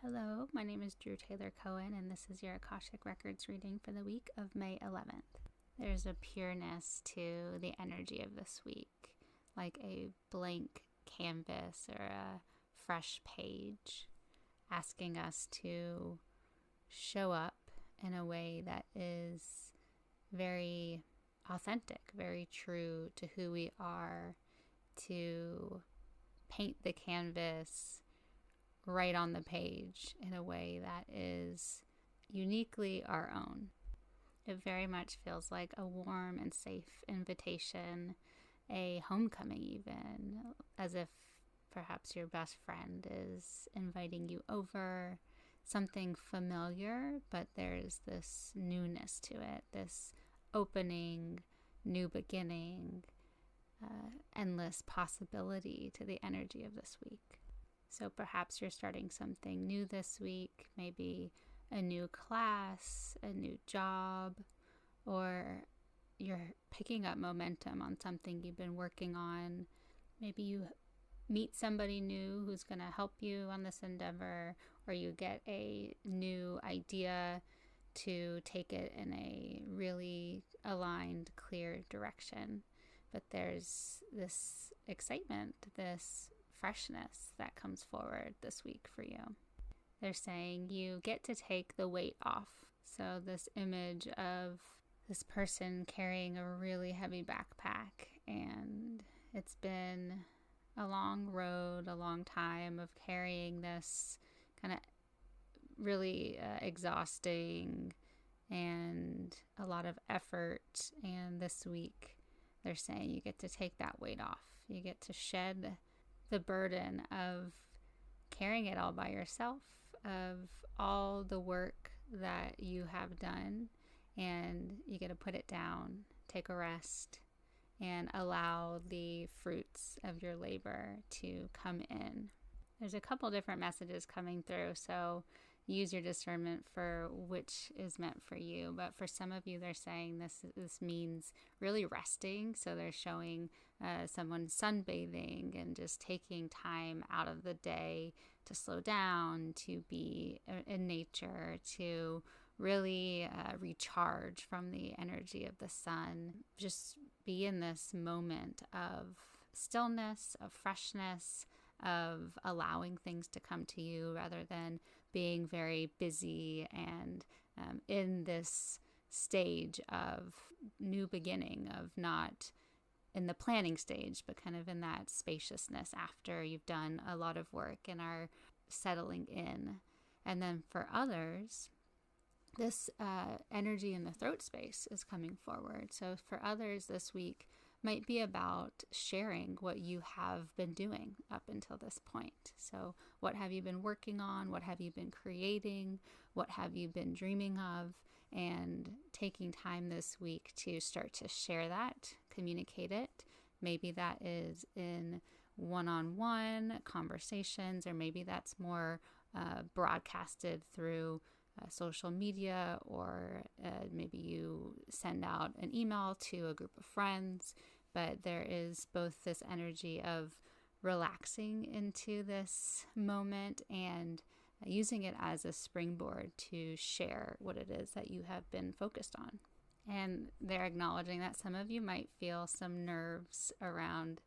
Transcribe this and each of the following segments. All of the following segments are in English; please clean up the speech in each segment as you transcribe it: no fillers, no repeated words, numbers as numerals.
Hello, my name is Drew Taylor Cohen, and this is your Akashic Records reading for the week of May 11th. There's a pureness to the energy of this week, like a blank canvas or a fresh page, asking us to show up in a way that is very authentic, very true to who we are, to paint the canvas right on the page in a way that is uniquely our own. It very much feels like a warm and safe invitation, a homecoming even, as if perhaps your best friend is inviting you over, something familiar, but there's this newness to it, this opening, new beginning, endless possibility to the energy of this week. So perhaps you're starting something new this week, maybe a new class, a new job, or you're picking up momentum on something you've been working on. Maybe you meet somebody new who's going to help you on this endeavor, or you get a new idea to take it in a really aligned, clear direction. But there's this excitement, this freshness that comes forward this week for you. They're saying you get to take the weight off. So this image of this person carrying a really heavy backpack, and it's been a long road, a long time of carrying this kind of really exhausting and a lot of effort. And this week they're saying you get to take that weight off. You get to shed the burden of carrying it all by yourself, of all the work that you have done, and you get to put it down, take a rest, and allow the fruits of your labor to come in. There's a couple different messages coming through, so use your discernment for which is meant for you. But for some of you, they're saying this means really resting. So they're showing someone sunbathing and just taking time out of the day to slow down, to be in nature, to really recharge from the energy of the sun. Just be in this moment of stillness, of freshness, of allowing things to come to you rather than being very busy and in this stage of new beginning, of not in the planning stage, but kind of in that spaciousness after you've done a lot of work and are settling in. And then for others, this energy in the throat space is coming forward. So for others this week might be about sharing what you have been doing up until this point. So what have you been working on? What have you been creating? What have you been dreaming of? And taking time this week to start to share that, communicate it. Maybe that is in one-on-one conversations, or maybe that's more broadcasted through social media, or maybe you send out an email to a group of friends. But there is both this energy of relaxing into this moment and using it as a springboard to share what it is that you have been focused on. And they're acknowledging that some of you might feel some nerves around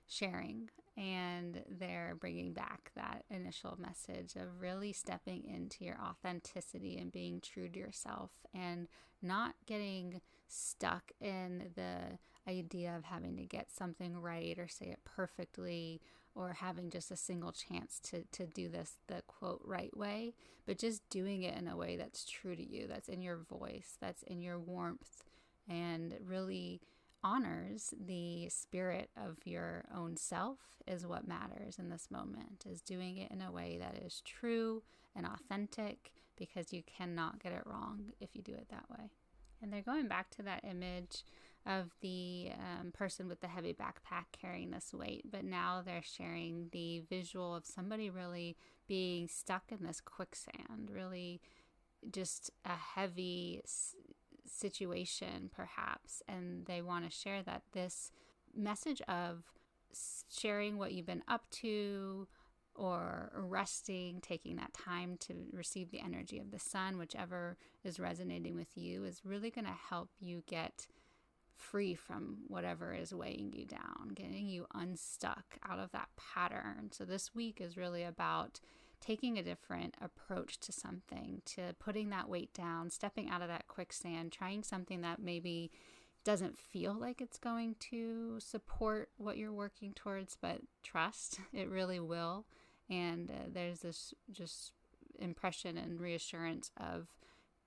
sharing, and they're bringing back that initial message of really stepping into your authenticity and being true to yourself and not getting stuck in the idea of having to get something right or say it perfectly or having just a single chance to do this the quote right way, but just doing it in a way that's true to you, that's in your voice, that's in your warmth, and really honors the spirit of your own self is what matters in this moment, is doing it in a way that is true and authentic, because you cannot get it wrong if you do it that way. And they're going back to that image of the person with the heavy backpack carrying this weight, but now they're sharing the visual of somebody really being stuck in this quicksand, really just a heavy situation perhaps, and they want to share this message of sharing what you've been up to, or resting, taking that time to receive the energy of the sun, whichever is resonating with you, is really going to help you get free from whatever is weighing you down, getting you unstuck out of that pattern. So this week is really about taking a different approach to something, to putting that weight down, stepping out of that quicksand, trying something that maybe doesn't feel like it's going to support what you're working towards, but trust, it really will. And there's this just impression and reassurance of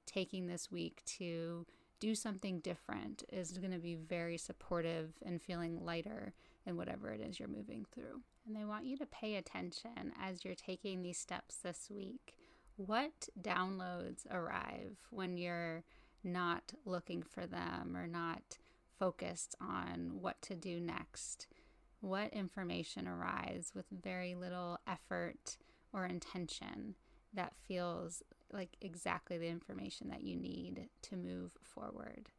taking this week to do something different is going to be very supportive and feeling lighter in whatever it is you're moving through. And they want you to pay attention as you're taking these steps this week. What downloads arrive when you're not looking for them or not focused on what to do next? What information arrives with very little effort or intention that feels like exactly the information that you need to move forward?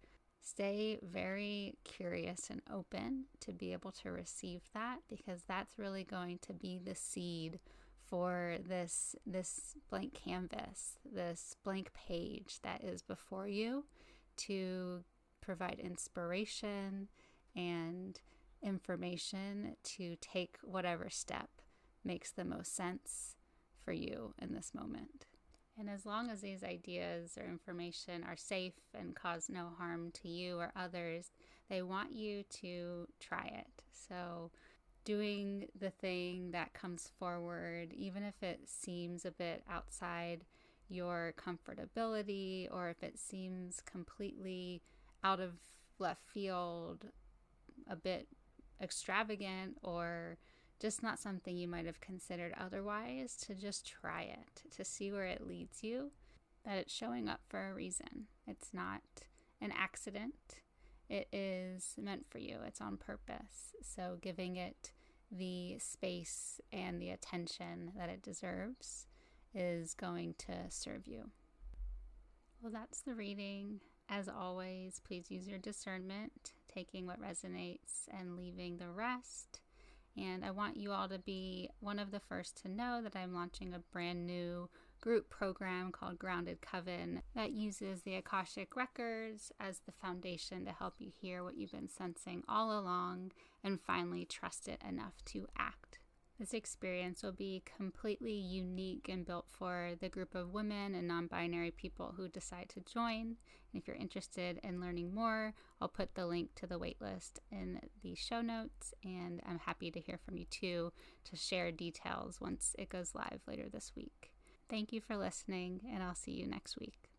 Stay very curious and open to be able to receive that, because that's really going to be the seed for this blank canvas, this blank page that is before you, to provide inspiration and information to take whatever step makes the most sense for you in this moment. And as long as these ideas or information are safe and cause no harm to you or others, they want you to try it. So doing the thing that comes forward, even if it seems a bit outside your comfortability, or if it seems completely out of left field, a bit extravagant, or just not something you might have considered otherwise, to just try it, to see where it leads you, that it's showing up for a reason. It's not an accident. It is meant for you. It's on purpose. So giving it the space and the attention that it deserves is going to serve you. Well, that's the reading. As always, please use your discernment, taking what resonates and leaving the rest. And I want you all to be one of the first to know that I'm launching a brand new group program called Grounded Coven that uses the Akashic Records as the foundation to help you hear what you've been sensing all along and finally trust it enough to act. This experience will be completely unique and built for the group of women and non-binary people who decide to join. And if you're interested in learning more, I'll put the link to the waitlist in the show notes, and I'm happy to hear from you too, to share details once it goes live later this week. Thank you for listening, and I'll see you next week.